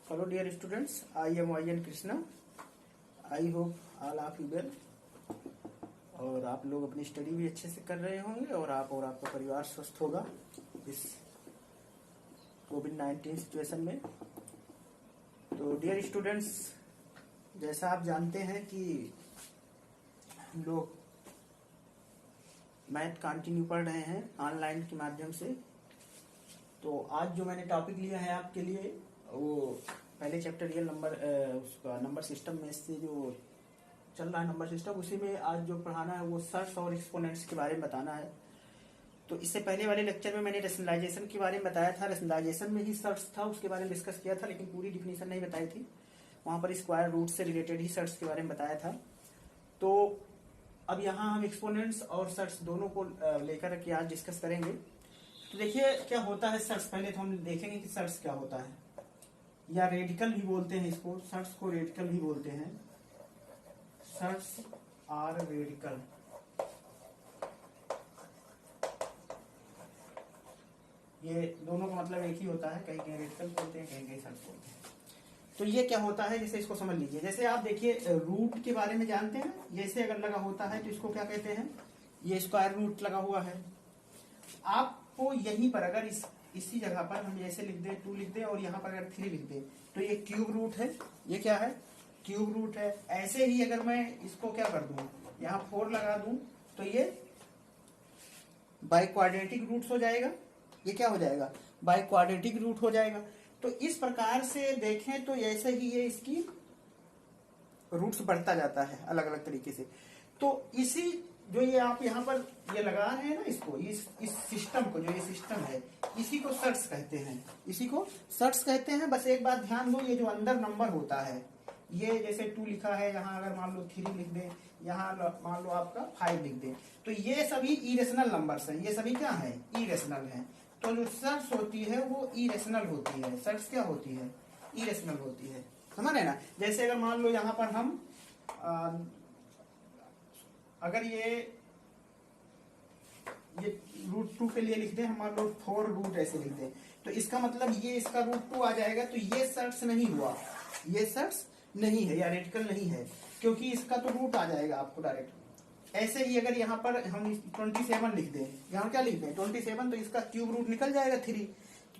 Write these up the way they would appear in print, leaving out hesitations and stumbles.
Hello dear students, I am YN Krishna. I hope all of you well. और आप लोग अपनी study भी अच्छे से कर रहे होंगे और आपका परिवार स्वस्थ होगा इस कोविड-19 सिचुएशन में। तो डियर स्टूडेंट्स, जैसा आप जानते हैं कि हम लोग मैथ कंटिन्यू पढ़ रहे हैं ऑनलाइन के माध्यम से। तो आज जो मैंने टॉपिक लिया है आपके लिए वो पहले चैप्टर रियल नंबर उसका नंबर सिस्टम में से जो चल रहा है नंबर सिस्टम, उसी में आज जो पढ़ाना है वो सर्ट्स और एक्सपोनेंट्स के बारे में बताना है। तो इससे पहले वाले लेक्चर में मैंने रेशनलाइजेशन के बारे में बताया था, रेशनलाइजेशन में ही सर्ट्स था उसके बारे में डिस्कस किया था, लेकिन पूरी डिफिनीशन नहीं बताई थी। वहां पर स्क्वायर रूट से रिलेटेड ही सर्ट्स के बारे में बताया था। तो अब यहाँ हम एक्सपोनेंट्स और सर्ट्स दोनों को लेकर के आज डिस्कस करेंगे। तो देखिए क्या होता है सर्ट्स, पहले तो हम देखेंगे कि सर्ट्स क्या होता है, या रेडिकल भी बोलते हैं इसको, सर्ट्स को रेडिकल भी बोलते हैं। Surds are radical. ये दोनों का मतलब एक ही होता है, कहीं कहीं रेडिकल बोलते हैं, कहीं कहीं सर्ट्स बोलते हैं। तो ये क्या होता है, जैसे इसको समझ लीजिए। जैसे आप देखिए रूट के बारे में जानते हैं, जैसे अगर लगा होता है तो इसको क्या कहते हैं, ये स्क्वायर रूट लगा हुआ है। आपको यहीं पर अगर इसी जगह पर हम जैसे लिख दे 2 लिख दे और यहाँ पर अगर 3 लिख दे तो ये क्यूब रूट है। ये क्या है, क्यूब रूट है। ऐसे ही अगर मैं इसको क्या कर दूं, यहाँ 4 लगा दूं तो ये बाई क्वाड्रेटिक रूट्स हो जाएगा। ये क्या हो जाएगा, बाई क्वाड्रेटिक रूट हो जाएगा। तो इस प्रकार से देखें तो ऐसे ही ये इसकी रूट्स बढ़ता जाता है अलग अलग तरीके से। तो इसी जो ये आप यहाँ पर ये लगा रहे हैं ना, इसको इस सिस्टम को, जो ये सिस्टम है, इसी को सर्ट्स कहते हैं, इसी को सर्ट्स कहते हैं। बस एक बात ध्यान दो, ये जो अंदर नंबर होता है, ये जैसे 2 लिखा है, यहाँ अगर मान लो 3 लिख दे, यहाँ मान लो आपका 5 लिख दे, तो ये सभी इरेशनल नंबर्स हैं। ये सभी क्या है, इरेशनल हैं। तो जो सर्ट्स होती है वो इरेशनल होती है। सर्ट्स क्या होती है, इरेशनल होती है, समझ रहे ना। जैसे अगर मान लो यहाँ पर हम अगर ये √2 के लिए लिख दे, हम मान लो 4 रूट ऐसे लिख दे, तो इसका मतलब ये इसका √2 आ जाएगा। तो ये सर्ट्स नहीं हुआ, ये सर्ट्स नहीं है या रेडिकल नहीं है, क्योंकि इसका तो रूट आ जाएगा आपको डायरेक्ट। ऐसे ही अगर यहाँ पर हम 27 लिख दें, यहाँ क्या लिख दें 27, तो इसका क्यूब रूट निकल जाएगा 3।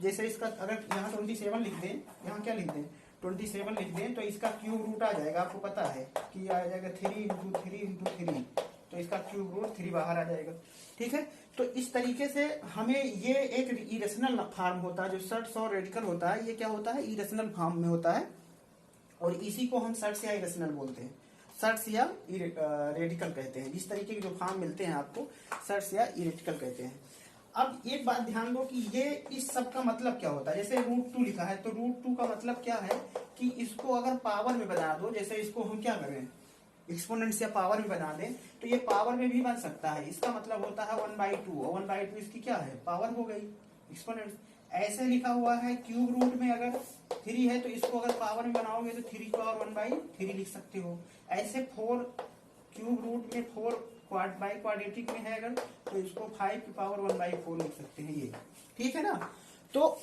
जैसे इसका अगर यहाँ 27 लिख दें, यहाँ क्या लिख दें 27 लिख दें, तो इसका क्यूब रूट आ जाएगा। आपको पता है कि आ जाएगा 3 × 3 × 3, तो इसका क्यूब रूट 3 बाहर आ जाएगा। ठीक है। तो इस तरीके से हमें ये एक इरेशनल फॉर्म होता है जो सर्ट्स और रेडिकल होता है। ये क्या होता है, इरेशनल फॉर्म में होता है, और इसी को हम सर्ट्स या इरेशनल बोलते हैं, सर्ट्स या रेडिकल कहते हैं। जिस तरीके के जो फॉर्म मिलते हैं आपको, सर्ट्स या इरेडिकल कहते हैं। अब एक बात ध्यान दो कि ये इस सब का मतलब क्या होता है। जैसे √2 लिखा है, तो √2 का मतलब क्या है कि इसको अगर पावर में बना दो, जैसे इसको हम क्या करें एक्सपोनेंट्स या पावर में बना दें, तो ये पावर में भी बन सकता है। इसका मतलब होता है 1/2, और 1/2 इसकी क्या है, पावर हो गई एक्सपोनेंट्स। ऐसे लिखा हुआ है क्यूब रूट में अगर 3 है, तो इसको अगर पावर में बनाओगे तो 3 पावर 1/3 लिख सकते हो। ऐसे 4 क्यूब रूट में 4 बाई क्वाड्रेटिक में है अगर, तो इसको 5 की पावर 1/4 लिख सकते हैं। ये ठीक है ना। तो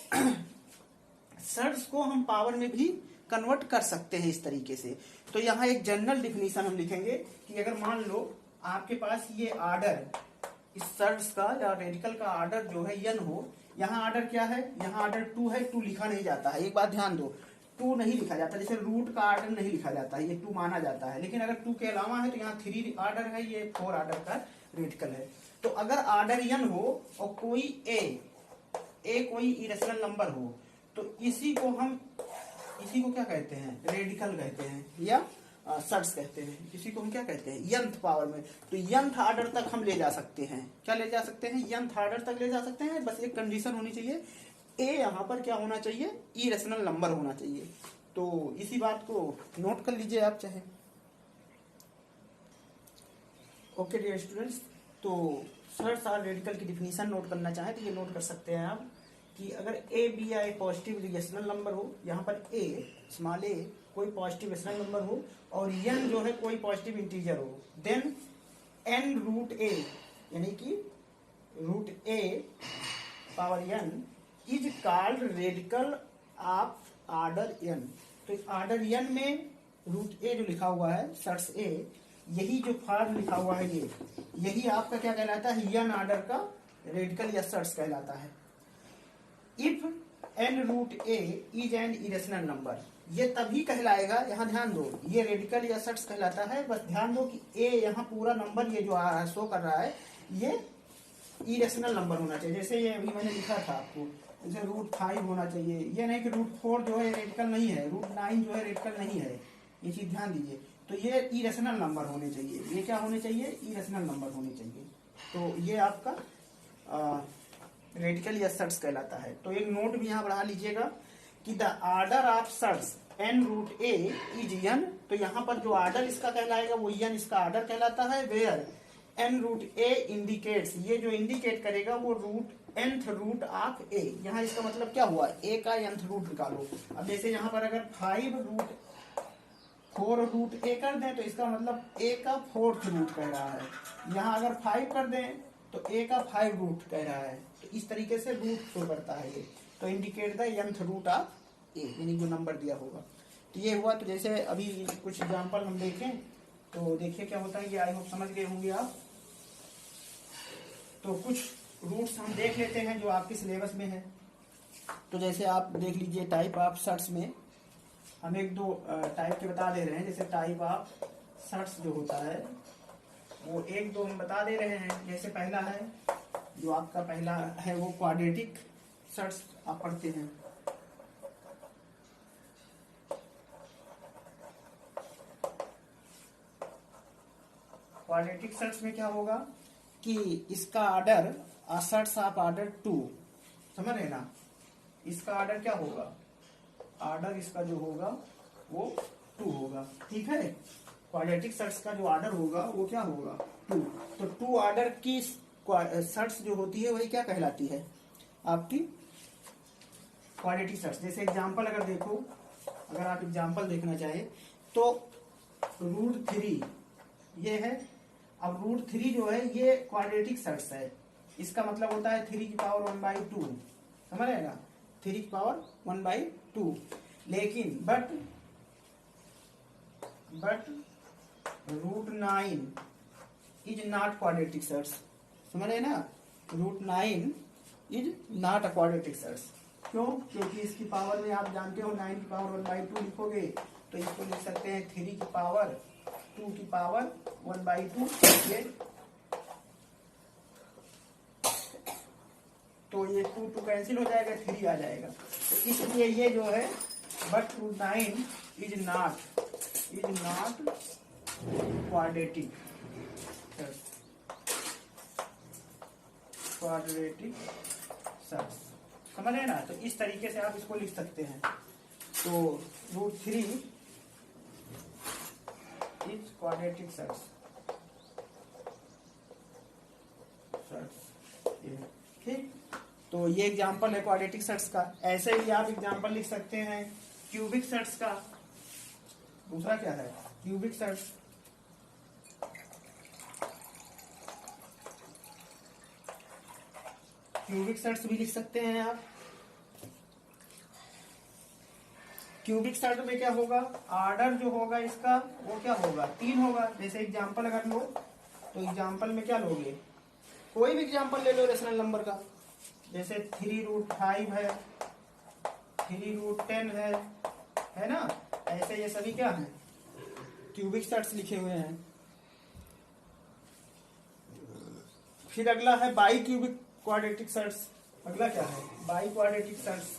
सर्ट्स को हम पावर में भी कन्वर्ट कर सकते हैं इस तरीके से। तो यहाँ एक जनरल डिफिनीशन हम लिखेंगे कि अगर मान लो आपके पास ये आर्डर इस सर्ट्स का या रेडिकल का आर्डर जो है n हो, यहाँ आर्डर क्या है, यहाँ आर्डर 2 है, 2 लिखा नहीं जाता है। एक बात ध्यान दो, 2 नहीं लिखा जाता, जैसे रूट का आर्डर नहीं लिखा जाता है, ये 2 माना जाता है। लेकिन अगर 2 के अलावा है तो यहाँ 3 आर्डर है, ये 4 आर्डर का रेडिकल है। तो अगर आर्डर n हो और कोई a कोई इरेशनल नंबर हो, तो इसी को क्या कहते हैं, रेडिकल कहते हैं या सर्ट्स कहते हैं। इसी को हम क्या कहते हैं, nth पावर में। तो nth आर्डर तक हम ले जा सकते हैं। क्या ले जा सकते हैं, nth आर्डर तक ले जा सकते हैं। बस एक कंडीशन होनी चाहिए, a यहाँ पर क्या होना चाहिए, इरेशनल नंबर होना चाहिए। तो इसी बात को नोट कर लीजिए आप चाहे। ओके डियर स्टूडेंट्स, तो सर्ट्स और रेडिकल की डिफिनीशन नोट करना चाहे तो ये नोट कर सकते हैं आप कि अगर a b या एक पॉजिटिव रेशनल नंबर हो, यहाँ पर a स्मॉल a कोई पॉजिटिव रेशनल नंबर हो, और n जो है कोई पॉजिटिव इंटीजर हो, देन n√a यानी कि √a power n is called radical आप आर्डर एन, तो आर्डर एन में रूट ए जो लिखा हुआ है सर्ट्स ए, यही जो फॉर्म लिखा हुआ है ये, यही आपका क्या कहलाता है, एन आर्डर का रेडिकल या सर्ट्स कहलाता है। If N root A is an irrational number, ये तभी कहलाएगा, यहाँ ध्यान दो, ये रेडिकल या सर्ट्स कहलाता है। बस ध्यान दो कि ए यहाँ पूरा नंबर ये जो आ रहा है शो कर रहा है, ये इरेशनल नंबर होना चाहिए। जैसे ये अभी मैंने लिखा था आपको, जैसे √5 होना चाहिए, ये नहीं कि √4 जो है रेडिकल नहीं है, √9 जो है रेडिकल नहीं है, ये चीज ध्यान दीजिए। तो ये इरेशनल नंबर होने चाहिए, ये क्या होने चाहिए, इरेशनल नंबर होने चाहिए। तो ये आपका रेडिकल या सर्ट्स कहलाता है। तो एक नोट भी यहाँ बढ़ा लीजिएगा कि the order of surds N root A is N, तो यहाँ पर जो आर्डर इसका कहलाएगा वो एन इसका आर्डर कहलाता है। Where N root A indicates, ये जो इंडिकेट करेगा वो nth रूट ऑफ ए, यहाँ इसका मतलब क्या हुआ, ए का nth रूट निकालो। अब जैसे यहाँ पर अगर 4 रूट ए कर दें तो इसका मतलब ए का 4th रूट कह रहा है, यहाँ अगर 5 कर दें तो ए का 5 रूट कह रहा है। तो इस तरीके से रूट शो करता है ये, तो indicate the nth root of A, यानी जो नंबर दिया होगा। तो ये हुआ। तो जैसे अभी कुछ एग्जांपल हम देखें तो देखिए क्या होता है, ये आई होप समझ गए होंगे आप। तो कुछ रूट्स हम देख लेते हैं जो आपके सिलेबस में है। तो जैसे आप देख लीजिए टाइप ऑफ सर्ट्स में हम एक दो टाइप के बता दे रहे हैं। जैसे टाइप ऑफ सर्ट्स जो होता है वो एक दो हम बता दे रहे हैं। जैसे पहला है, जो आपका पहला है वो क्वाड्रेटिक सर्ट्स आप पढ़ते हैं। क्वाड्रेटिक सर्ट्स में क्या होगा कि इसका ऑर्डर सर्ट्स ऑफ ऑर्डर 2, समझ रहे ना, इसका ऑर्डर क्या होगा, ऑर्डर इसका जो होगा वो 2 होगा, ठीक है। क्वाड्रेटिक सर्ट्स का जो ऑर्डर होगा वो क्या होगा, 2। तो 2 ऑर्डर की सर्ट्स जो होती है वही क्या कहलाती है, आपकी क्वाड्रेटिक सर्ट्स। जैसे एग्जांपल अगर देखो, अगर आप एग्जांपल देखना चाहे तो √3 ये है। अब √3 जो है ये क्वाड्रेटिक सर्ट्स है, इसका मतलब होता है 3 की पावर 1/2, समझ रहे ना, 3 की पावर 1/2। लेकिन but √9 is not quadratic surds, समझ रहे ना, √9 is not a quadratic surds. क्यों, क्योंकि इसकी पावर में आप जानते हो 9 की पावर 1/2 लिखोगे तो इसको लिख सकते हैं 3 की पावर 2 की पावर 1/2। ये तो ये 2 कैंसिल हो जाएगा, 3 आ जाएगा। तो इसलिए ये जो है but √9 is not quadratic surds, समझ रहे ना। तो इस तरीके से आप इसको लिख सकते हैं। तो √3 इज क्वाड्रेटिक सर्ट्स, ठीक। तो ये एग्जांपल है क्वाड्रेटिक सर्ट्स का। ऐसे ही आप एग्जांपल लिख सकते हैं क्यूबिक सर्ट्स का। दूसरा क्या है, क्यूबिक सर्ट्स। क्यूबिक सर्ट्स भी लिख सकते हैं आप। क्यूबिक सर्ट में क्या होगा, ऑर्डर जो होगा इसका वो क्या होगा, 3 होगा। जैसे एग्जांपल अगर लो तो एग्जांपल में क्या लोगे, कोई भी एग्जांपल ले लो रेशनल नंबर का। जैसे 3√5 है, 3√10 है ना। ऐसे ये सभी क्या है, क्यूबिक सर्ट्स लिखे हुए हैं। फिर अगला है बाई क्यूबिक क्वाड्रेटिक सर्ट्स। अगला क्या है, बाई क्वाड्रेटिक सर्ट्स।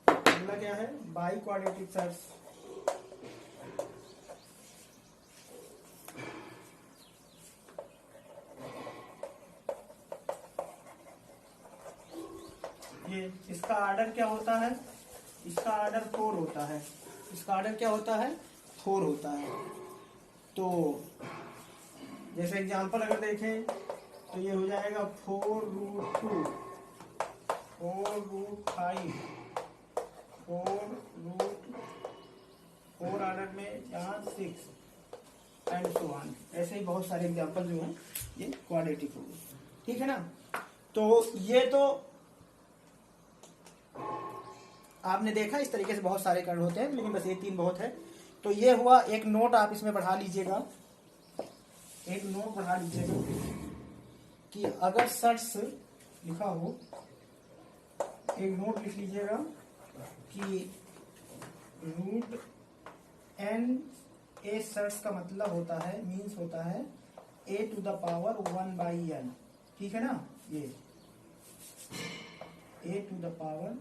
अगला क्या है, बाई क्वाड्रेटिक सर्ट्स। ये इसका ऑर्डर क्या होता है, इसका ऑर्डर 4 होता है। इसका ऑर्डर क्या होता है, 4 होता है। तो जैसे एग्जांपल अगर देखें तो ये हो जाएगा 4√2, 4√5, 4 ऑर्डर में यहाँ 6 एंड सो ऑन। ऐसे ही बहुत सारे एग्जांपल जो हैं ये क्वाड्रेटिक होंगे, ठीक है ना। तो ये तो आपने देखा इस तरीके से बहुत सारे कर्ण होते हैं, लेकिन बस ये 3 बहुत है। तो ये हुआ एक नोट, आप इसमें बढ़ा लीजिएगा, एक नोट बढ़ा लीजिएगा कि अगर सर्ट्स लिखा हो, एक नोट लिख लीजिएगा कि रूट एन ए सर्ट्स का मतलब होता है, मीन्स होता है a to the power 1/n, ठीक है ना। ये a to the power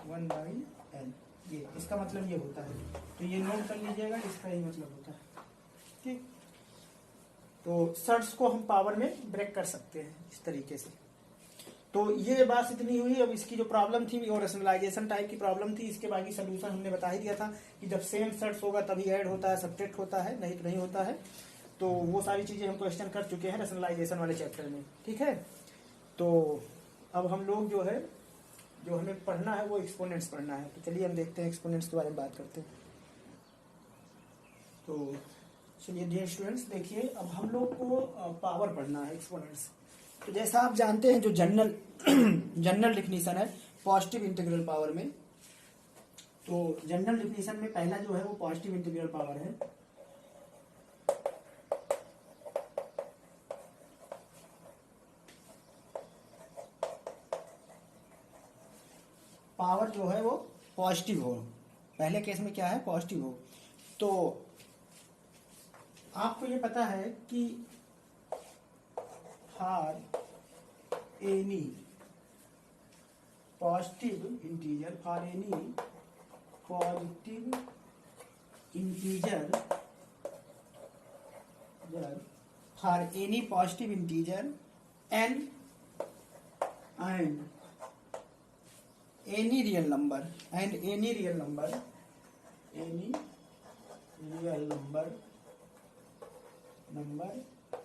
1/n, ये इसका मतलब ये होता है। तो ये नोट कर लीजिएगा, इसका ही मतलब होता है, ठीक। तो सर्ट्स को हम पावर में ब्रेक कर सकते हैं इस तरीके से। तो ये बात इतनी हुई। अब इसकी जो प्रॉब्लम थी और रेशनलाइजेशन टाइप की प्रॉब्लम थी, इसके बाकी सोल्यूशन हमने बता ही दिया था कि जब सेम सर्ट्स होगा तभी ऐड होता है, सब्ट्रैक्ट होता है, नहीं तो नहीं होता है। तो वो सारी चीजें हम क्वेश्चन कर चुके हैं रेशनलाइजेशन वाले चैप्टर में, ठीक है। तो अब हम लोग जो है, जो हमें पढ़ना है वो एक्सपोनेंट्स पढ़ना है। तो चलिए हम देखते हैं एक्सपोनेंट्स के बारे में बात करते हैं। तो चलिए डियर स्टूडेंट्स, देखिए अब हम लोग को पावर पढ़ना है, एक्सपोनेंट्स। तो जैसा आप जानते हैं जो जनरल जनरल डिफिनीशन है पॉजिटिव इंटीग्रल पावर में, तो जनरल डिफिनीशन में पहला जो है वो पॉजिटिव इंटीग्रल पावर है। पावर जो है वो पॉजिटिव हो, पहले केस में क्या है, पॉजिटिव हो। तो आपको ये पता है कि for any positive integer, for any positive integer, for any positive integer N and any real number and any real number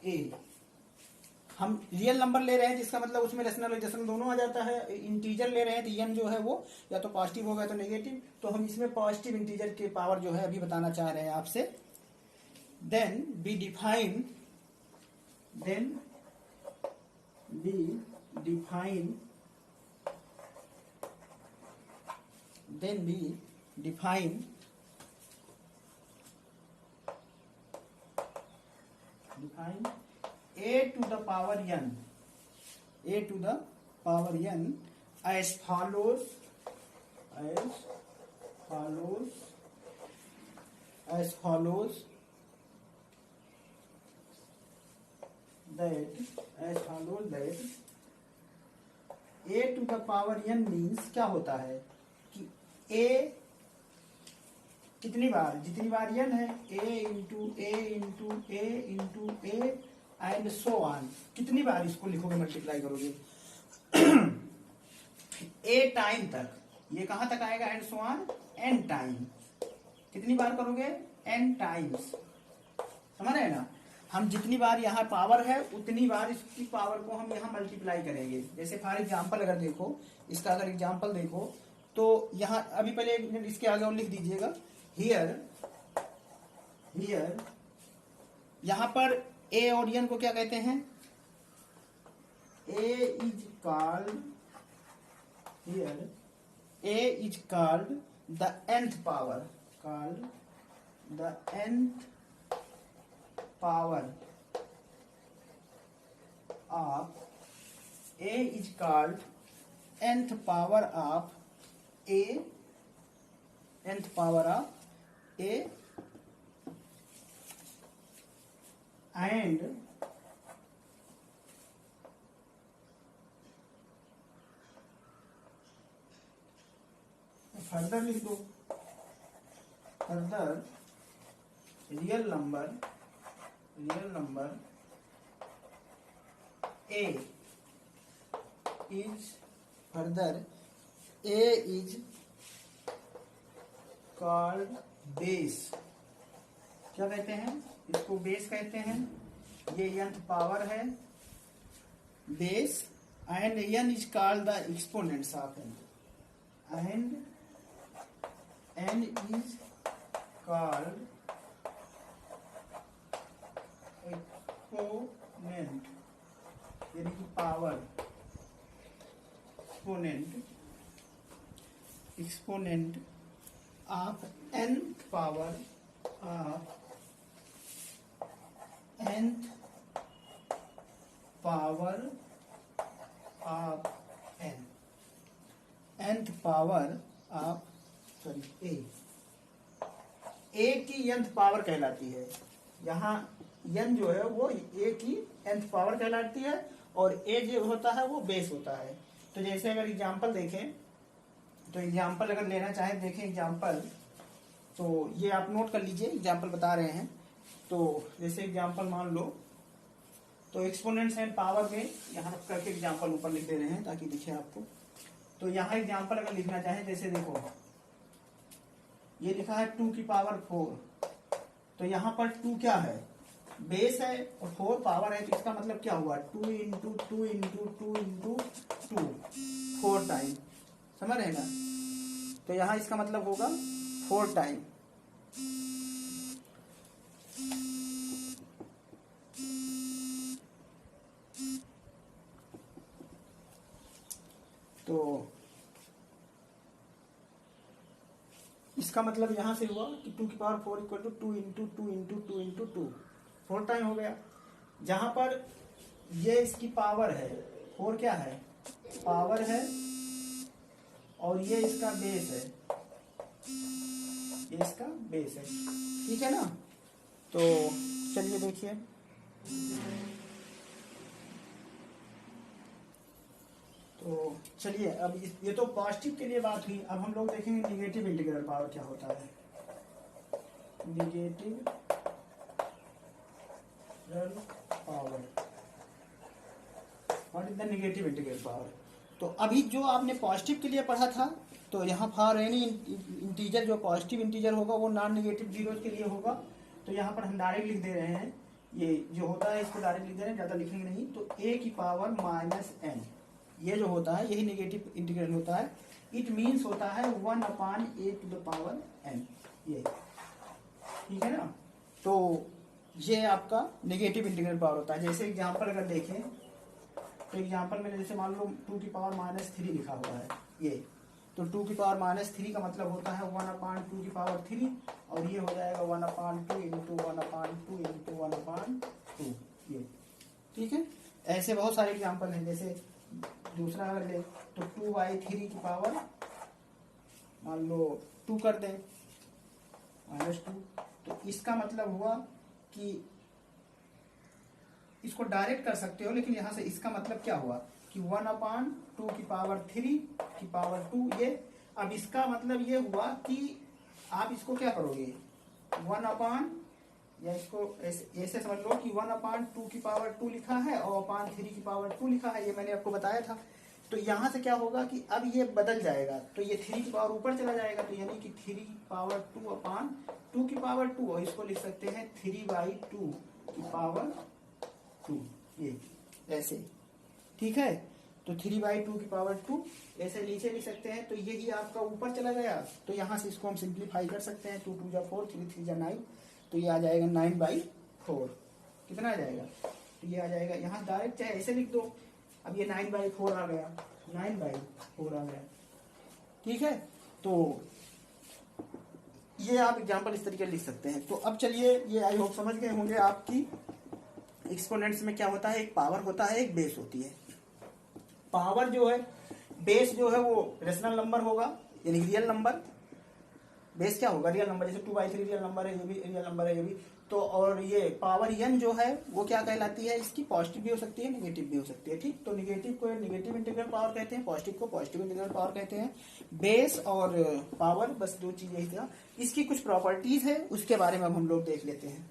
a, हम रियल नंबर ले रहे हैं जिसका मतलब उसमें रेशनलाइजेशन दोनों आ जाता है। इंटीजर ले रहे हैं तो n जो है वो या तो पॉजिटिव होगा तो नेगेटिव। तो हम इसमें पॉजिटिव इंटीजर के पावर जो है अभी बताना चाह रहे हैं आपसे। Then B define a to the power n as follows that a to the power n means क्या होता है कि a कितनी बार, जितनी बार n है, a into a and so on, कितनी बार इसको लिखोगे, मल्टीप्लाई करोगे a टाइम तक, ये कहां तक आएगा, and so on n time, कितनी बार करोगे, n टाइम्स, समझ रहे हैं ना। हम जितनी बार यहाँ पावर है उतनी बार इसकी पावर को हम यहाँ मल्टीप्लाई करेंगे। जैसे फॉर एग्जांपल अगर देखो, इसका अगर एग्जांपल देखो तो यहाँ अभी पहले इसके आगे और लिख दीजिएगा, हियर यहाँ पर a और n को क्या कहते हैं, a is called the nth power of a is called nth power of a and further लिख दो, further real number a is called base, क्या कहते हैं इसको, बेस कहते हैं। ये n पावर है base, and n is called the exponents of n, and n is called exponent, यानी कि power exponent exponent of nth power of nth power of n, nth power of sorry ए की nth power कहलाती है। यहाँ n जो है वो a की nth पावर कहलाती है और a जो होता है वो बेस होता है। तो जैसे अगर एग्जांपल देखें, तो एग्जांपल अगर लेना चाहें, देखें एग्जांपल, तो ये आप नोट कर लीजिए, एग्जांपल बता रहे हैं। तो जैसे एग्जांपल मान लो, तो एक्सपोनेंट्स एंड पावर में यहाँ करके एग्जांपल ऊपर लिख दे रहे हैं ताकि दिखे आपको। तो यहाँ एग्जांपल अगर लिखना चाहें, जैसे देखो ये लिखा है 2 की पावर 4, तो यहाँ पर 2 क्या है, बेस है और 4 पावर है, तो इसका मतलब क्या हुआ, 2 इंटू 2 इंटू 2 इंटू 2, 4 टाइम, समझ रहे ना। तो यहाँ इसका मतलब होगा 4 टाइम। तो इसका मतलब यहां से हुआ कि 2 की power 4 equal to 2 into 2 into 2 into 2, 4 time हो गया। जहां पर ये इसकी पावर है, 4 क्या है, पावर है, और ये इसका बेस है, ये इसका बेस है, ठीक है ना। तो चलिए देखिए, तो चलिए अब ये तो पॉजिटिव के लिए बात हुई। अब हम लोग देखेंगे निगेटिव इंटीग्रल पावर क्या होता है। Negative power, what is the negative integral power. तो अभी जो आपने पॉजिटिव के लिए पढ़ा था, तो यहाँ फॉर एनी इंटीजर, जो पॉजिटिव इंटीजर होगा वो नॉन निगेटिव जीरो के लिए होगा। तो यहाँ पर हम डायरेक्ट लिख दे रहे हैं, ये जो होता है इसको डायरेक्ट लिख दे रहे हैं, ज्यादा लिखेंगे नहीं। तो a की पावर माइनस n, ये जो होता है यही नेगेटिव इंटीग्रल होता है। इट मीन्स होता है 1 upon a to the power n, ये ठीक है ना। तो ये आपका नेगेटिव इंटीग्रल पावर होता है। जैसे एग्जांपल अगर देखें, तो एग्जांपल में जैसे मान लो 2 की पावर माइनस 3 लिखा हुआ है ये, तो 2 की पावर माइनस 3 का मतलब होता है 1 अपान 2 की पावर 3, और ये हो जाएगा 1 अपान 2 इंटू 1 अपान 2 इंटू 1 अपान 2, ये ठीक है। ऐसे बहुत सारे एग्जांपल हैं। जैसे दूसरा अगर ले, तो 2/3 की पावर मान लो 2 कर दें, -2, तो इसका मतलब हुआ कि इसको डायरेक्ट कर सकते हो, लेकिन यहां से इसका मतलब क्या हुआ कि 1 अपान 2 की पावर 3 की पावर 2, ये। अब इसका मतलब ये हुआ कि आप इसको क्या करोगे, 1 अपान, या इसको ऐसे समझ लो कि 1 अपान 2 की पावर 2 लिखा है और अपान 3 की पावर 2 लिखा है, ये मैंने आपको बताया था। तो यहां से क्या होगा कि अब ये बदल जाएगा, तो ये 3 की पावर ऊपर चला जाएगा, तो यानी कि 3 की पावर 2 अपान 2 की पावर 2, और इसको लिख सकते हैं 3/2 की पावर 2, ये ऐसे, ठीक है। तो 3/2 की पावर 2 ऐसे नीचे लिख सकते हैं। तो यही आपका ऊपर चला गया, तो यहाँ से इसको हम सिंप्लीफाई कर सकते हैं। 2 2 4, 3 3 9, तो ये आ जाएगा 9/4। कितना आ जाएगा, तो ये आ जाएगा, यहाँ डायरेक्ट चाहे ऐसे लिख दो। अब ये 9/4 आ गया, 9/4 आ गया, ठीक है। तो ये आप एग्जाम्पल इस तरीके लिख सकते हैं। तो अब चलिए, ये आई होप समझ गए होंगे आपकी एक्सपोनेंट्स में क्या होता है, एक पावर होता है, एक बेस होती है। पावर जो है, बेस जो है वो रेशनल नंबर होगा, यानी रियल नंबर। बेस क्या होगा, रियल नंबर। जैसे 2/3 रियल नंबर है, ये भी रियल नंबर है, ये भी। तो और ये पावर n जो है वो क्या कहलाती है, इसकी पॉजिटिव भी हो सकती है, नेगेटिव भी हो सकती है, ठीक। तो नेगेटिव को नेगेटिव इंटीग्रल पावर कहते हैं, पॉजिटिव को पॉजिटिव इंटीग्रल पावर कहते हैं। बेस और पावर, बस 2 चीज यही था। इसकी कुछ प्रॉपर्टीज है, उसके बारे में अब हम लोग देख लेते हैं।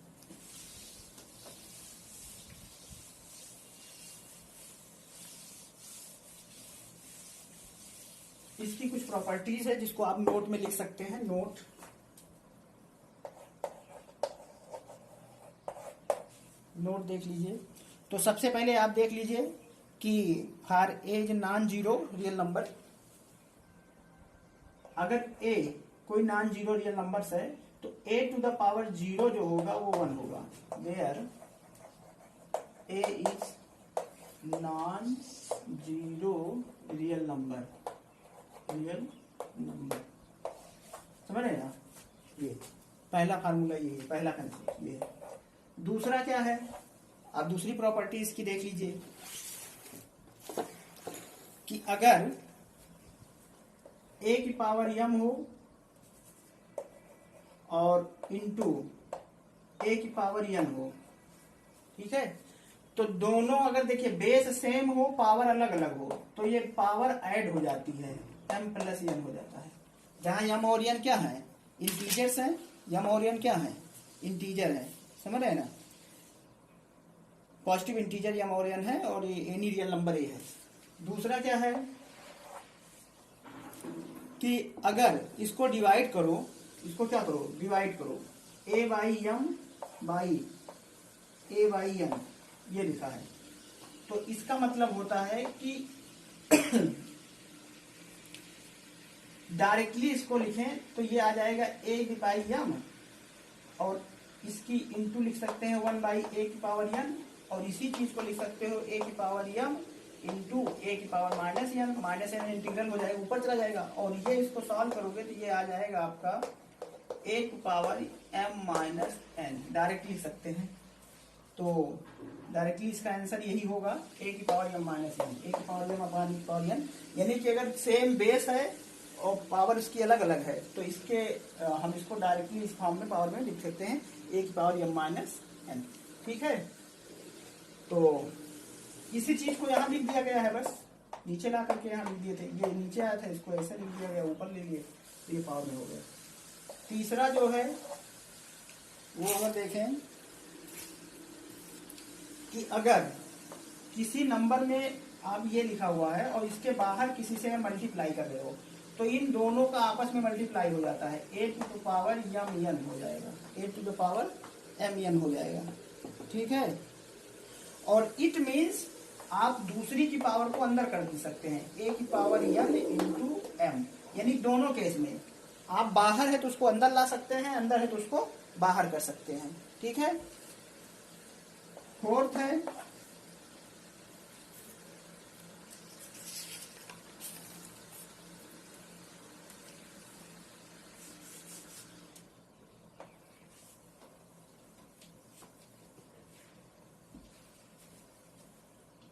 इसकी कुछ प्रॉपर्टीज है जिसको आप नोट में लिख सकते हैं, नोट देख लीजिए। तो सबसे पहले आप देख लीजिए कि for a is non zero real number, अगर ए कोई नॉन जीरो रियल नंबर्स है तो a टू द पावर 0 जो होगा वो 1 होगा। Where a is non zero real number. समझ रहे ना, ये पहला फार्मूला ये है, पहला कंसेप्ट ये है। दूसरा क्या है, आप दूसरी प्रॉपर्टी इसकी देख लीजिए कि अगर a की पावर m हो और इंटू a की पावर n हो, ठीक है, तो दोनों अगर देखिए बेस सेम हो पावर अलग अलग हो तो ये पावर ऐड हो जाती है, m प्लस n हो जाता है। जहां m और n क्या है, इंटीजर्स हैं, m और n क्या है, इंटीजर है। समझ रहे हैं ना, पॉजिटिव इंटीजर m और n है और ये एनी रियल नंबर a है। दूसरा क्या है कि अगर इसको डिवाइड करो, इसको क्या करो, डिवाइड करो, a by m by a by n, ये लिखा है। तो इसका मतलब होता है कि डायरेक्टली इसको लिखें तो ये आ जाएगा a बाई m और इसकी इंटू लिख सकते हैं 1 बाई a की पावर n, और इसी चीज को लिख सकते हो a की पावर m इंटू a की power minus n। Minus n integral हो जाएगा, ऊपर चला जाएगा, और ये इसको सॉल्व करोगे तो ये आ जाएगा आपका a की power m minus n। Direct लिख सकते हैं, तो डायरेक्टली इसका आंसर यही होगा a की power m minus n, a की पावर m अपॉन a की पावर n। यानी कि अगर सेम बेस है और पावर इसकी अलग अलग है तो इसके हम इसको डायरेक्टली इस फॉर्म में पावर में लिख सकते हैं a की पावर m माइनस n। ठीक है, तो इसी चीज को यहाँ लिख दिया गया है, बस नीचे ला करके यहाँ लिख दिए थे, ये नीचे आया था इसको ऐसे लिख दिया गया, ऊपर ले लिए तो ये पावर में हो गया। तीसरा जो है वो अगर देखें कि अगर किसी नंबर में आप ये लिखा हुआ है और इसके बाहर किसी से मल्टीप्लाई कर रहे हो तो इन दोनों का आपस में मल्टीप्लाई हो जाता है, a to the power m n हो जाएगा, a to the power m n हो जाएगा। ठीक है, और इट मीन्स आप दूसरी की पावर को अंदर कर दे सकते हैं, a की पावर n इंटू m, यानी दोनों केस में आप बाहर है तो उसको अंदर ला सकते हैं, अंदर है तो उसको बाहर कर सकते हैं। ठीक है, फोर्थ है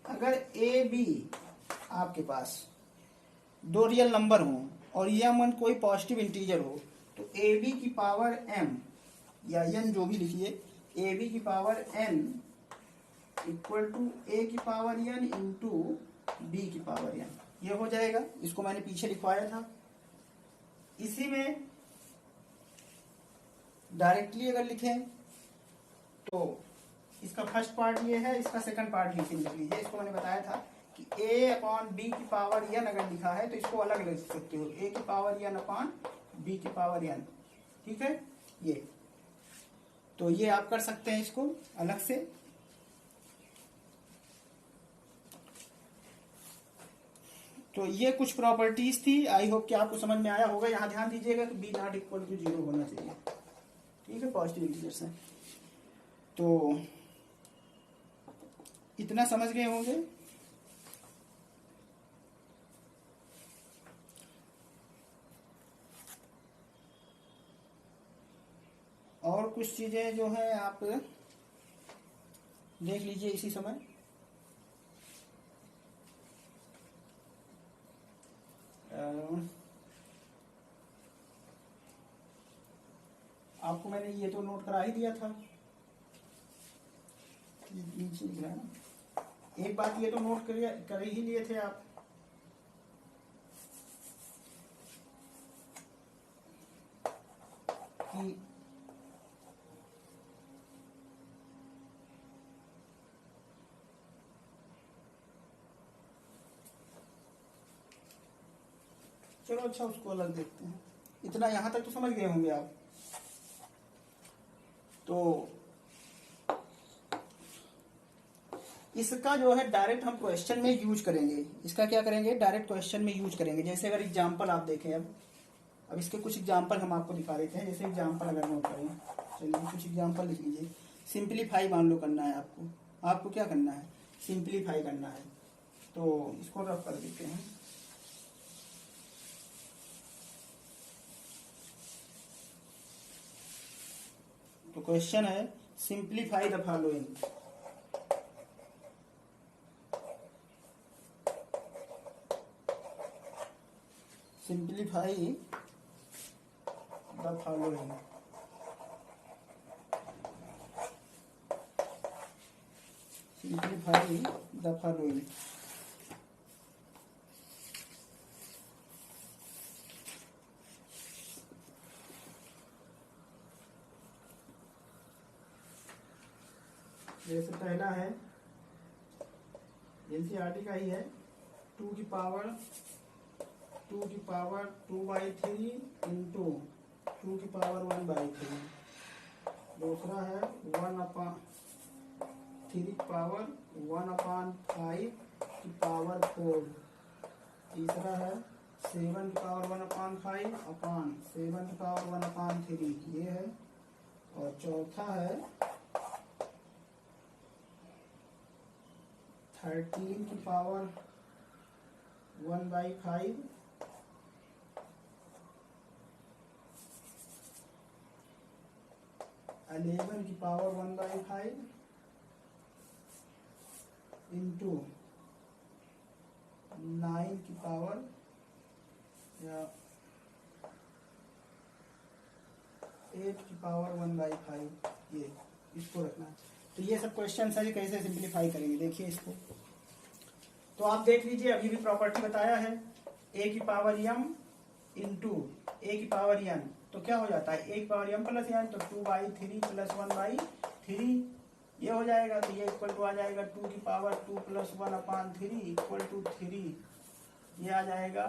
अगर ए बी आपके पास दो रियल नंबर हो और m कोई पॉजिटिव इंटीजर हो तो ए बी की पावर m या n जो भी लिखिए, ए बी की power n equal to a की पावर n इंटू बी की पावर n, ये हो जाएगा। इसको मैंने पीछे लिखवाया था। इसी में डायरेक्टली अगर लिखें तो इसका फर्स्ट पार्ट ये है, इसका सेकंड पार्ट लिख लीजिए। इसको मैंने बताया था कि a अपॉन बी की पावर n अगर लिखा है तो इसको अलग लिख सकते हो, a की पावर n अपॉन बी की पावर n। ठीक है, ये तो ये आप कर सकते हैं इसको अलग से। तो ये कुछ प्रॉपर्टीज थी, आई होप कि आपको समझ में आया होगा। यहाँ ध्यान दीजिएगा कि बी नॉट इक्वल टू 0 होना चाहिए। ठीक है, पॉजिटिव इंटीजर्स है, तो इतना समझ गए होंगे। और कुछ चीजें जो है आप देख लीजिए इसी समय। आपको मैंने ये तो नोट करा ही दिया था, नीचे लिख रहा है ना। एक बात ये तो नोट कर ही लिए थे आप कि चलो अच्छा उसको अलग देखते हैं। इतना यहां तक तो समझ गए होंगे आप। तो इसका जो है डायरेक्ट हम क्वेश्चन में यूज करेंगे। इसका क्या करेंगे, डायरेक्ट क्वेश्चन में यूज करेंगे। जैसे अगर एग्जांपल आप देखें, अब इसके कुछ एग्जांपल हम आपको दिखा देते हैं। जैसे एग्जांपल अगर नोट करें, चलिए कुछ एग्जांपल लिख लीजिए। सिंपलीफाई मान लो करना है आपको क्या करना है, सिंपलीफाई करना है। तो इसको रफ कर देते हैं। क्वेश्चन है simplify the following. Simplify the following. Simplify the following. जैसे पहला है एनसीईआरटी का ही है, 2 की पावर 2/3 इंटू 2 की पावर 1/3। दूसरा है 1/3 की पावर 1/5 की पावर 4। तीसरा है 7 की पावर 1/5 अपॉन 7 की पावर 1/3 ये है। और चौथा है 13 की पावर 1/5 11 की पावर 1/5 इंटू 9 की पावर या 8 की पावर 1/5। ये इसको रखना है। तो ये सब क्वेश्चन है, कैसे सिंप्लीफाई करेंगे देखिए इसको। तो आप देख लीजिए, अभी भी प्रॉपर्टी बताया है a की पावर m इंटू a की पावर n, तो क्या हो जाता है a की पावर m प्लस n, तो 2/3 प्लस 1/3 ये हो जाएगा। तो ये इक्वल टू आ जाएगा 2 की पावर 2 प्लस 1/3 इक्वल टू 3। ये आ जाएगा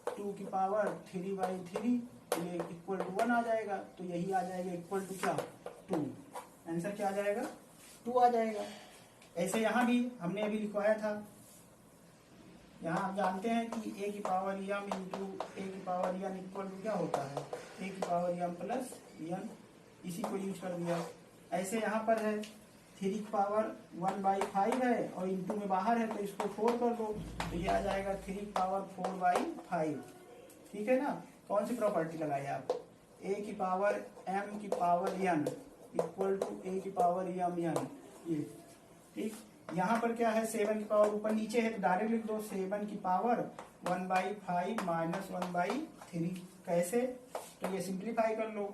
2 की पावर 3/3, ये इक्वल टू 1 आ जाएगा। तो यही आ जाएगा इक्वल टू क्या 2। आंसर क्या आ जाएगा 2 आ जाएगा। ऐसे यहाँ भी हमने अभी लिखवाया था, यहाँ आप जानते हैं कि a की पावर m इंटू a की पावर n इक्वल टू क्या होता है a की पावर m प्लस n, इसी को यूज कर दिया। ऐसे यहाँ पर है 3 की पावर 1/5 है और इंटू में बाहर है, तो इसको 4 कर दो, तो ये आ जाएगा 3 की पावर 4/5। ठीक है ना। कौन सी प्रॉपर्टी लगाई आप, a की पावर m की power n equal to a की पावर m n। ये ठीक। यहाँ पर क्या है 7 की पावर ऊपर नीचे है, तो डायरेक्ट लिख दो 7 की पावर 1/5 माइनस 1/3। कैसे, तो ये सिंप्लीफाई कर लो,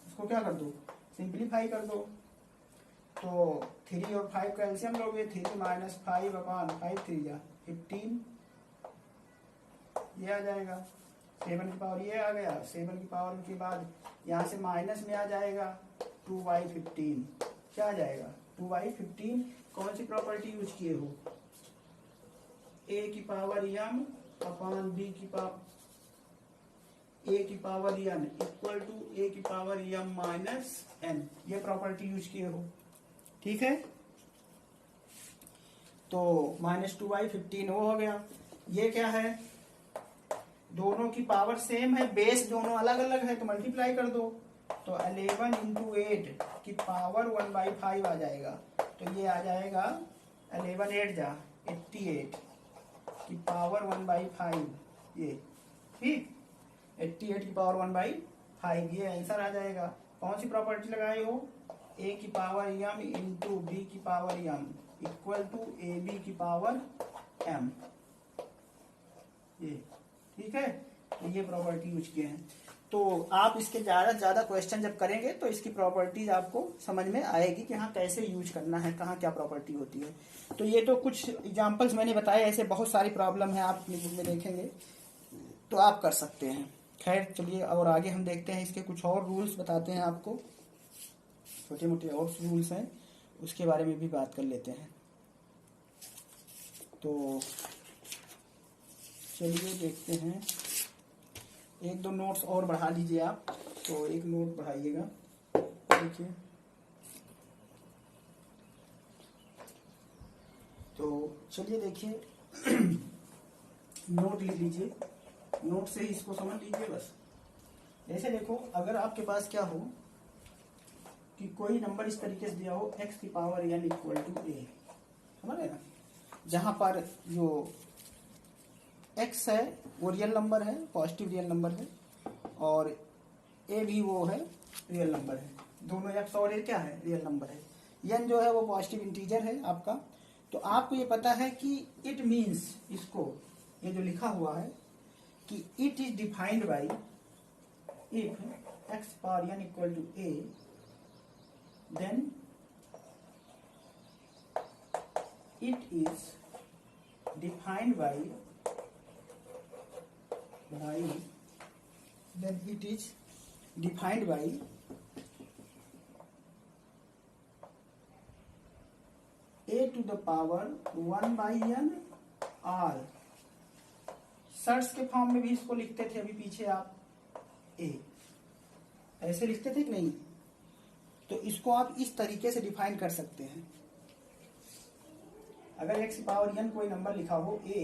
इसको क्या कर दो सिंप्लीफाई कर दो। तो 3 और 5 का एलसीएम लोगे, 3 माइनस 5 अपॉन 5 3 जा 15 ये आ जाएगा। 7 की पावर ये आ गया, 7 की पावर के बाद यहाँ से माइनस में आ जाएगा 2/15, क्या आ जाएगा 2/15। कौन सी प्रॉपर्टी यूज किए हो, a की पावर m अपॉन b की पावर a की power n equal to a की पावर m माइनस n, ये प्रॉपर्टी यूज किए हो। ठीक है, तो माइनस 2/15 वो हो गया। ये क्या है, दोनों की पावर सेम है, बेस दोनों अलग अलग है, तो मल्टीप्लाई कर दो। तो 11 इंटू 8 की पावर 1/5 आ जाएगा। तो ये आ जाएगा 11 8 जा 88 की पावर 1/5 ये। ठीक, 88 की पावर 1/5 ये आंसर आ जाएगा। कौन सी प्रॉपर्टी लगाए हो, a की पावर m इंटू b की power m equal to ab की पावर m। ये ठीक है, तो ये प्रॉपर्टी यूज किए हैं। तो आप इसके ज्यादा से ज्यादा क्वेश्चन जब करेंगे तो इसकी प्रॉपर्टीज आपको समझ में आएगी कि हाँ कैसे यूज करना है, कहाँ क्या प्रॉपर्टी होती है। तो ये तो कुछ एग्जांपल्स मैंने बताए, ऐसे बहुत सारी प्रॉब्लम है, आप अपनी बुक में देखेंगे तो आप कर सकते हैं। खैर चलिए, और आगे हम देखते हैं, इसके कुछ और रूल्स बताते हैं आपको, छोटे मोटे और रूल्स हैं, उसके बारे में भी बात कर लेते हैं। तो चलिए देखते हैं, एक दो नोट्स और बढ़ा लीजिए आप, तो एक नोट बढ़ाइएगा। देखिए, तो चलिए देखिए नोट लिख लीजिए, नोट से ही इसको समझ लीजिए बस। ऐसे देखो, अगर आपके पास क्या हो कि कोई नंबर इस तरीके से दिया हो x की power n equal to a, समझ रहे ना, जहां पर जो x है वो रियल नंबर है, पॉजिटिव रियल नंबर है, और a भी वो है रियल नंबर है। दोनों एक्स और ए क्या है, रियल नंबर है। एन जो है वो पॉजिटिव इंटीजर है आपका। तो आपको ये पता है कि इट मीन्स, इसको ये जो लिखा हुआ है कि it is defined by if X power N equal to A, then it is defined by then it is defined by a to the power 1 by n r। Shirts के form में भी इसको लिखते थे अभी पीछे आप, a ऐसे लिखते थे कि नहीं, तो इसको आप इस तरीके से डिफाइन कर सकते हैं। अगर x पावर n कोई नंबर लिखा हो a,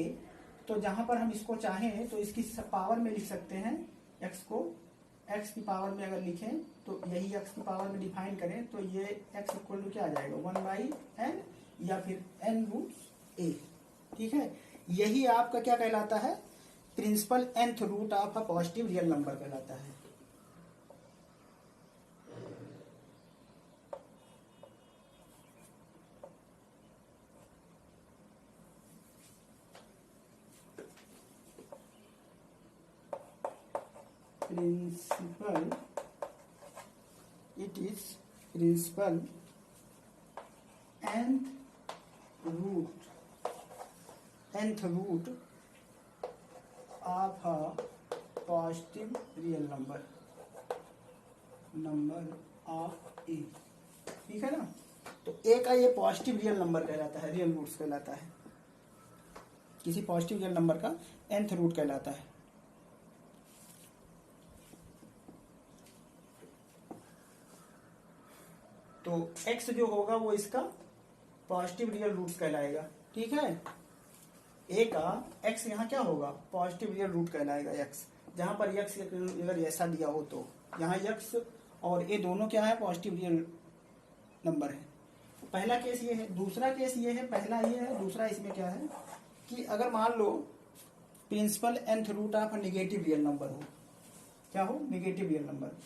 तो जहां पर हम इसको चाहें तो इसकी पावर में लिख सकते हैं x को, x की पावर में अगर लिखें तो यही x की पावर में डिफाइन करें तो ये x इक्वल टू क्या आ जाएगा, 1 बाई n या फिर n रूट a। ठीक है, यही आपका क्या कहलाता है, principal nth root of a positive real number कहलाता है। Principal, it is principal nth root of a positive real number of a। ठीक है ना, तो a का ये पॉजिटिव रियल नंबर कहलाता है, रियल रूट्स कहलाता है, किसी पॉजिटिव रियल नंबर का nth रूट कहलाता है। तो x जो होगा वो इसका पॉजिटिव रियल रूट्स कहलाएगा। ठीक है, a का x यहाँ क्या होगा, पॉजिटिव रियल रूट कहलाएगा x, जहां पर x अगर ऐसा दिया हो तो यहाँ x और a दोनों क्या है, पॉजिटिव रियल नंबर है। पहला केस ये है, दूसरा केस ये है, पहला ये है, दूसरा इसमें क्या है कि अगर मान लो principal nth root of negative real number हो, क्या हो, नेगेटिव रियल नंबर,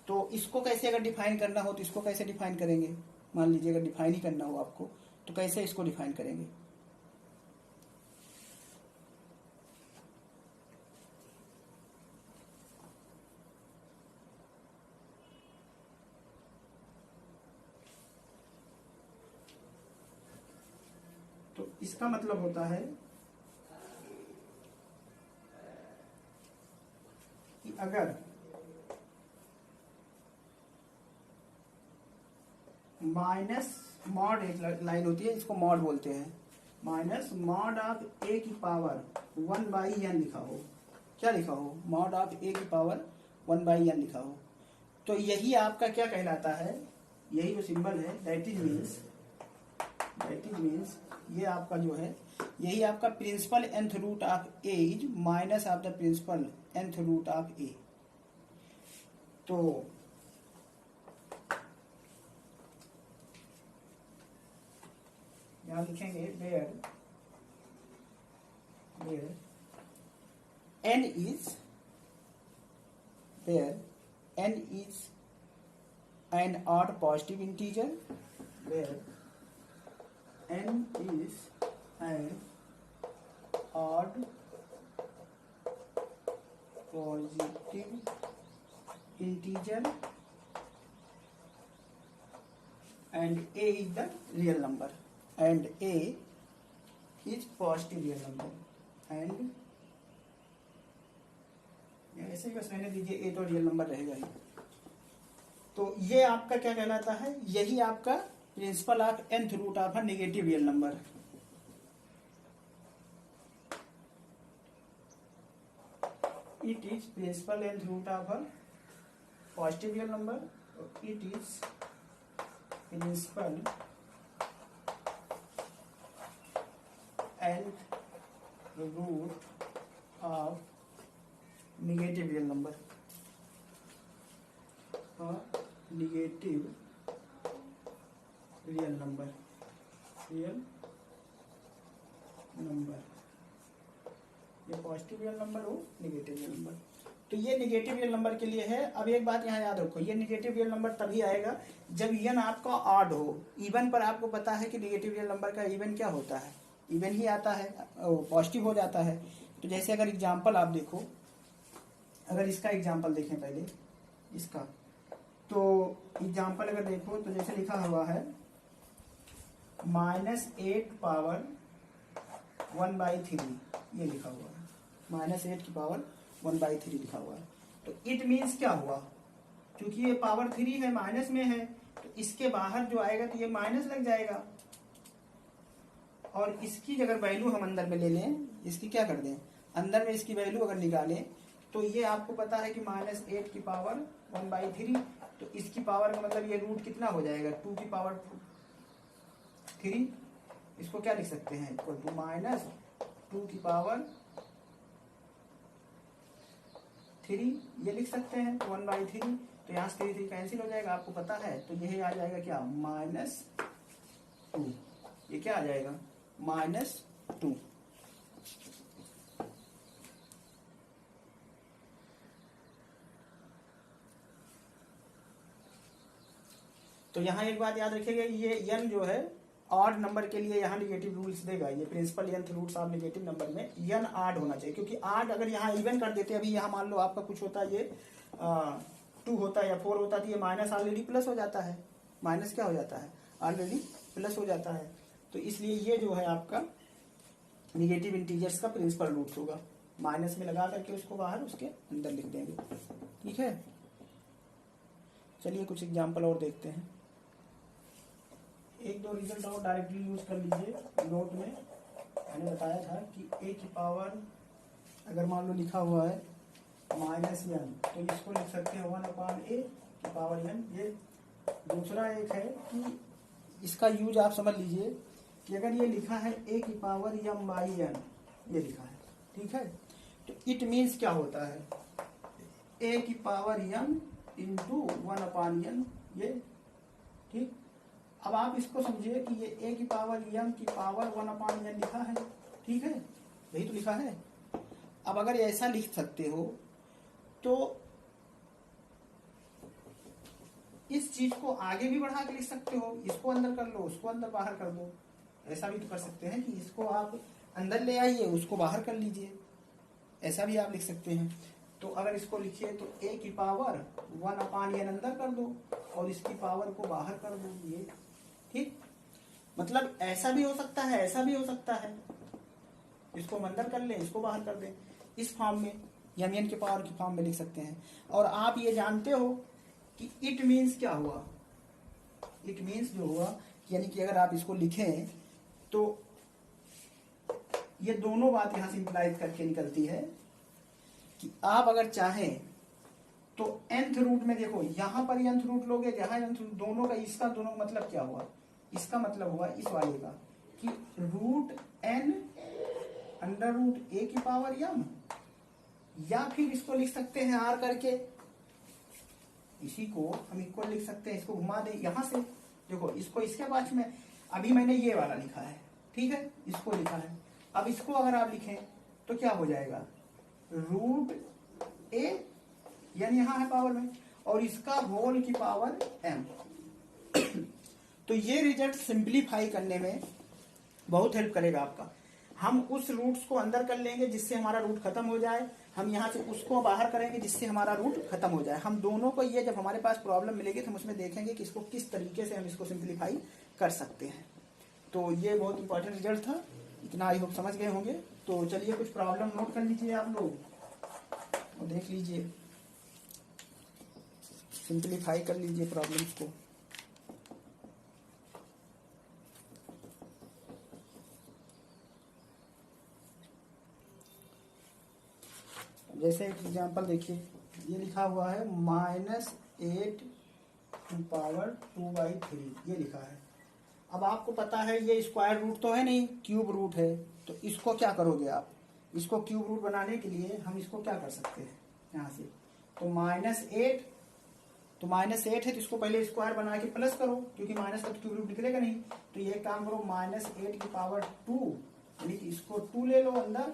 तो इसको कैसे अगर डिफाइन करना हो तो इसको कैसे डिफाइन करेंगे, मान लीजिए अगर डिफाइन ही करना हो आपको तो कैसे इसको डिफाइन करेंगे। तो इसका मतलब होता है कि अगर माइनस मॉड, एक लाइन होती है इसको मॉड बोलते हैं, माइनस मॉड ऑफ a की पावर 1 बाई n लिखा हो, क्या लिखा हो, मॉड ऑफ a की पावर 1 बाई n लिखा हो, तो यही आपका क्या कहलाता है, यही जो सिंबल है दैट इज मीन्स ये आपका जो है, यही आपका principal nth root of a is minus of the principal nth root of a। तो यहाँ लिखेंगे where n is an odd positive integer, where n is an odd positive integer and a is the real number, and a is positive real number, and ऐसे ही बस रहने दीजिए, ए तो real number रहेगा ही। तो ये आपका क्या कहलाता है, यही आपका principal of nth root of a negative real number. It is principal nth root of a positive real number, it is principal nth root of negative real number, negative real number, ये positive real number हो, negative real number. तो ये negative real number के लिए है। अब एक बात यहाँ याद रखो, ये निगेटिव रियल नंबर तभी आएगा जब n आपका ऑड हो। इवन पर आपको पता है कि निगेटिव रियल नंबर का इवन क्या होता है, इवन ही आता है, पॉजिटिव हो जाता है। तो जैसे अगर एग्जाम्पल आप देखो, अगर इसका एग्जाम्पल देखें पहले इसका, तो एग्जाम्पल अगर देखो तो जैसे लिखा हुआ है -8 पावर 1/3, ये लिखा हुआ है -8 की पावर 1/3 लिखा हुआ है। तो इट मीन्स क्या हुआ, क्योंकि ये पावर 3 है, माइनस में है, तो इसके बाहर जो आएगा तो ये माइनस लग जाएगा। और इसकी अगर वैल्यू हम अंदर में ले लें, इसकी क्या कर दें, अंदर में इसकी वैल्यू अगर निकालें तो ये आपको पता है कि -8 की पावर 1/3, तो इसकी पावर का मतलब ये रूट कितना हो जाएगा, 2 की पावर 3। इसको क्या लिख सकते हैं, इक्वल टू -2 की पावर 3, ये लिख सकते हैं 1/3। तो यहाँ से 3 कैंसिल हो जाएगा, आपको पता है। तो यही आ जाएगा क्या, -2, ये क्या आ जाएगा -2। तो यहाँ एक बात याद रखिएगा, ये n जो है ऑड नंबर के लिए यहाँ निगेटिव रूल्स देगा। ये principal nth roots of negative number में n ऑड होना चाहिए, क्योंकि ऑड अगर यहाँ इवन कर देते, अभी यहाँ मान लो आपका कुछ होता है, ये 2 होता है या 4 होता है, तो ये माइनस ऑलरेडी प्लस हो जाता है, माइनस क्या हो जाता है, ऑलरेडी प्लस हो जाता है। तो इसलिए ये जो है आपका निगेटिव इंटीजर्स का प्रिंसिपल रूट्स होगा, माइनस में लगा करके उसको बाहर उसके अंदर लिख देंगे। ठीक है, चलिए कुछ एग्जाम्पल और देखते हैं। एक दो रिजल्ट और डायरेक्टली यूज कर लीजिए। नोट में मैंने बताया था कि a की पावर अगर मान लो लिखा हुआ है -n, तो इसको लिख सकते हैं 1/a की पावर n। ये दूसरा एक है कि इसका यूज आप समझ लीजिए कि अगर ये लिखा है a की पावर m/n, ये लिखा है, ठीक है, तो इट मीन्स क्या होता है, a की पावर m इंटू 1/n, ये ठीक। अब आप इसको समझिए कि ये a की पावर m की पावर 1/n लिखा है, ठीक है, यही तो लिखा है। अब अगर ऐसा लिख सकते हो तो इस चीज को आगे भी बढ़ा के लिख सकते हो, इसको अंदर कर लो, उसको अंदर बाहर कर दो। ऐसा भी तो कर सकते हैं कि इसको आप अंदर ले आइए, उसको बाहर कर लीजिए, ऐसा भी आप लिख सकते हैं। तो अगर इसको लिखिए तो a की पावर 1/n अंदर कर दो और इसकी पावर को बाहर कर दो, ये ठीक। मतलब ऐसा भी हो सकता है, ऐसा भी हो सकता है, इसको हम अंदर कर लें, इसको बाहर कर दें, इस फॉर्म में n के पावर की फॉर्म में लिख सकते हैं। और आप ये जानते हो कि इट मीन्स क्या हुआ, इट मीन्स जो हुआ, यानी कि अगर आप इसको लिखें तो ये दोनों बात यहां से इंप्लाइज करके निकलती है कि आप अगर चाहें तो nth रूट में देखो, यहां पर nth रूट लोगे, जहां nth रूट, दोनों का, इसका दोनों का मतलब क्या हुआ, इसका मतलब हुआ इस वाले का कि root n under root a की पावर m, या फिर इसको लिख सकते हैं r करके, इसी को हम इक्वल लिख सकते हैं, इसको घुमा दे यहां से, देखो इसको इसके बाद में, अभी मैंने ये वाला लिखा है, ठीक है, इसको लिखा है। अब इसको अगर आप लिखें तो क्या हो जाएगा, रूट a यानी यहां है पावर में, और इसका होल की पावर m। तो ये रिजल्ट सिंप्लीफाई करने में बहुत हेल्प करेगा आपका। हम उस रूट्स को अंदर कर लेंगे जिससे हमारा रूट खत्म हो जाए, हम यहाँ से उसको बाहर करेंगे जिससे हमारा रूट खत्म हो जाए। हम दोनों को, ये जब हमारे पास प्रॉब्लम मिलेगी तो हम उसमें देखेंगे कि इसको किस तरीके से हम इसको सिंप्लीफाई कर सकते हैं। तो ये बहुत इंपॉर्टेंट रिजल्ट था, इतना आई होप समझ गए होंगे। तो चलिए कुछ प्रॉब्लम नोट कर लीजिए आप लोग और देख लीजिए, सिंप्लीफाई कर लीजिए प्रॉब्लम्स को। जैसे एक एग्जांपल देखिए, ये लिखा हुआ है -8 की पावर 2/3, ये लिखा है। अब आपको पता है ये स्क्वायर रूट तो है नहीं, क्यूब रूट है, तो इसको क्या करोगे आप, इसको क्यूब रूट बनाने के लिए हम इसको क्या कर सकते हैं यहाँ से, तो -8, तो -8 है तो इसको पहले स्क्वायर बना के प्लस करो, क्योंकि माइनस का तो क्यूब रूट निकलेगा नहीं। तो ये काम करो, -8 की पावर 2, यानी कि इसको 2 ले लो अंदर,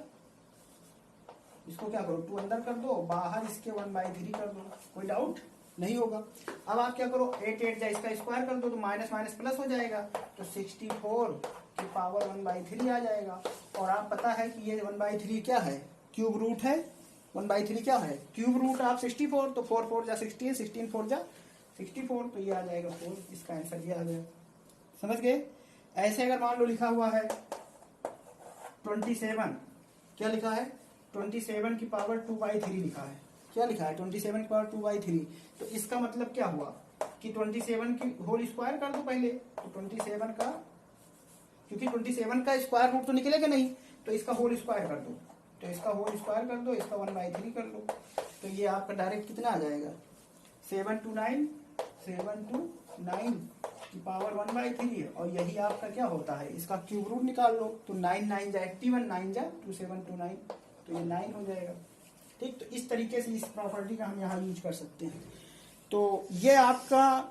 इसको क्या करो 2 अंदर कर दो, बाहर इसके 1/3 कर दो, कोई डाउट नहीं होगा। अब आप क्या करो 8 8 जा इसका स्क्वायर कर दो तो माइनस माइनस प्लस हो जाएगा, तो 64 की पावर 1/3 आ जाएगा। और आप पता है कि ये 1/3 क्या है, क्यूब रूट है। 1/3 क्या है, क्यूब रूट आप 64, तो 4 4 जा 16, 16 4 जा 64, तो ये आ जाएगा 4, इसका आंसर ये आ गया। समझ गए। ऐसे अगर मान लो लिखा हुआ है 27, क्या लिखा है 27 की पावर 2/3 लिखा है, क्या लिखा है 27 की पावर 2/3, तो इसका मतलब क्या हुआ कि 27 की होल स्क्वायर कर दो पहले, तो 27 का, क्योंकि 27 का स्क्वायर रूट तो निकलेगा नहीं, तो इसका होल स्क्वायर कर दो, तो इसका होल स्क्वायर कर दो, इसका 1/3 कर लो, तो ये आपका डायरेक्ट कितना आ जाएगा 7 to 9 की पावर 1/3, और यही आपका क्या होता है, इसका क्यूब रूट निकाल लो, तो 9 9 जा 81, 9 जा 2 7 2 9, तो ये 9 हो जाएगा। ठीक, तो इस तरीके से इस प्रॉपर्टी का हम यहाँ यूज कर सकते हैं। तो ये आपका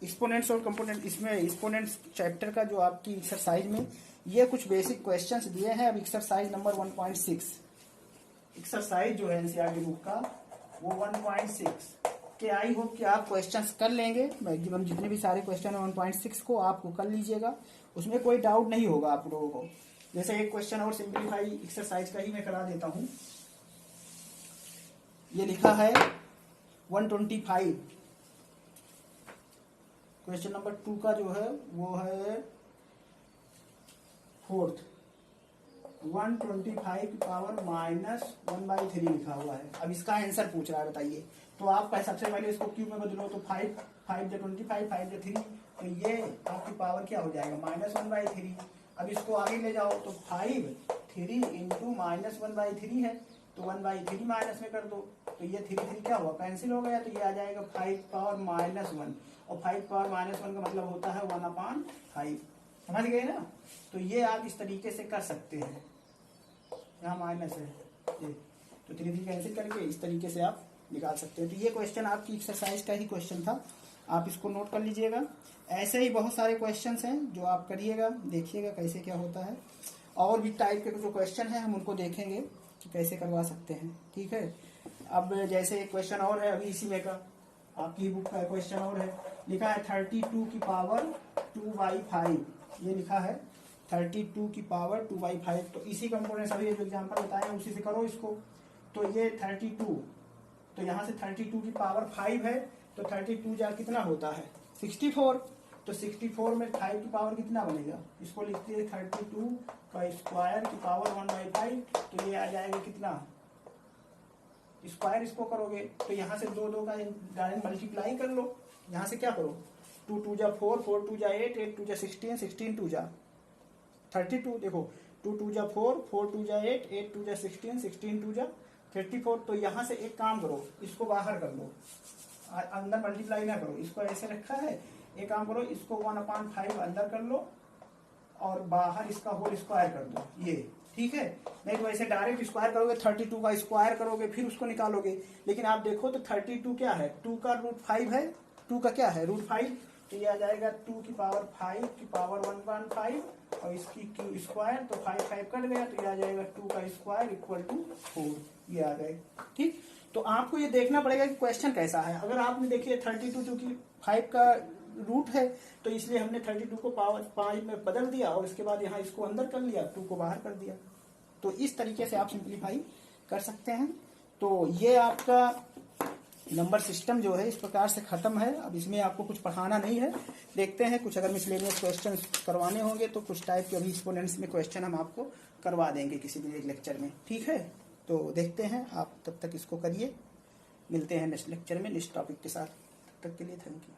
एक्सपोनेंट्स और कंपोनेंट, इसमें एक्सपोनेंट्स चैप्टर का जो आपकी एक्सरसाइज में ये कुछ बेसिक क्वेश्चंस दिए हैं। अब एक्सरसाइज नंबर 1.6, एक्सरसाइज जो है एनसीईआरटी बुक का वो 1.6 के आई होप कि आप क्वेश्चंस कर लेंगे। मैक्सिमम जितने भी सारे क्वेश्चन है 1.6 को आपको कर लीजिएगा, उसमें कोई डाउट नहीं होगा आप लोगों को। जैसे एक क्वेश्चन और सिंप्लीफाई एक्सरसाइज का ही मैं करा देता हूं। ये लिखा है 125, क्वेश्चन नंबर 2 का जो है वो है 4th, 125 की पावर -1/3 लिखा हुआ है। अब इसका आंसर पूछ रहा है, बताइए। तो आप सबसे पहले इसको क्यूब में बदलो, तो 5 5 जा 25, 5 जा 3, तो ये आपकी पावर क्या हो जाएगा -1/3। अब इसको आगे ले जाओ, तो 5 3 इंटू -1/3 है, तो 1/3 माइनस में कर दो, तो ये 3 3 क्या हुआ कैंसिल हो गया, तो ये आ जाएगा 5 पावर -1, और 5 पावर -1 का मतलब होता है 1/5। समझ गए ना। तो ये आप इस तरीके से कर सकते हैं, यहाँ माइनस है ये, तो 3 3 कैंसिल करके इस तरीके से आप निकाल सकते हैं। तो ये क्वेश्चन आपकी एक्सरसाइज का ही क्वेश्चन था, आप इसको नोट कर लीजिएगा। ऐसे ही बहुत सारे क्वेश्चंस हैं जो आप करिएगा, देखिएगा कैसे क्या होता है। और भी टाइप के जो क्वेश्चन हैं हम उनको देखेंगे कि कैसे करवा सकते हैं। ठीक है। अब जैसे एक क्वेश्चन और है, अभी इसी में का आपकी बुक का क्वेश्चन और है, लिखा है 32 की पावर 2/5, ये लिखा है 32 की पावर 2/5। तो इसी कंपोनेंट अभी जो एग्जांपल बताए उसी से करो इसको। तो ये 32, तो यहाँ से 32 की पावर 5 है, तो 32 जा कितना होता है 64, तो 64 में 5 की पावर कितना बनेगा, इसको लिखते हैं 32 का स्क्वायर की पावर 1/5, तो ये आ जाएगा कितना, स्क्वायर इसको करोगे तो यहाँ से 2 2 का डायरेक्ट मल्टीप्लाई कर लो। यहाँ से क्या करो 2 2 जा 4, 4 2 जा 8, 8 2 जा 16, 16 2 जा 32, देखो 2 2 जा 4, 4 2 जा 8, 8 2 जा 16, 16 2 जा 34। तो यहाँ से एक काम करो, इसको बाहर कर लो, अंदर मल्टीप्लाई ना करो, इसको ऐसे रखा है। एक काम करो, इसको 1/5 अंदर कर लो और बाहर इसका होल स्क्वायर कर दो, ये ठीक है। नहीं तो ऐसे डायरेक्ट स्क्वायर करोगे, 32 का स्क्वायर करोगे फिर उसको निकालोगे। लेकिन आप देखो तो 32 क्या है, 2 का रूट 5 है, 2 का क्या है रूट 5, तो ये आ जाएगा 2 की पावर 5 की पावर 1/5, और इसकी क्यू स्क्वायर, तो 5 5 कट गया, तो ये आ जाएगा 2 का स्क्वायर इक्वल टू 4, ये आ जाएगा। ठीक, तो आपको ये देखना पड़ेगा कि क्वेश्चन कैसा है। अगर आपने देखिए 32 चूंकि 5 का रूट है, तो इसलिए हमने 32 को पावर 5 में बदल दिया, और इसके बाद यहाँ इसको अंदर कर लिया, 2 को बाहर कर दिया। तो इस तरीके से आप सिंप्लीफाई कर सकते हैं। तो ये आपका नंबर सिस्टम जो है इस प्रकार से खत्म है। अब इसमें आपको कुछ पढ़ाना नहीं है, देखते हैं कुछ अगर मिसलेनियस क्वेश्चन करवाने होंगे तो कुछ टाइप के अभी एक्सपोनेंट्स में क्वेश्चन हम आपको करवा देंगे किसी भी एक लेक्चर में। ठीक है, तो देखते हैं, आप तब तक इसको करिए, मिलते हैं नेक्स्ट लेक्चर में नेक्स्ट टॉपिक के साथ। तब तक के लिए थैंक यू।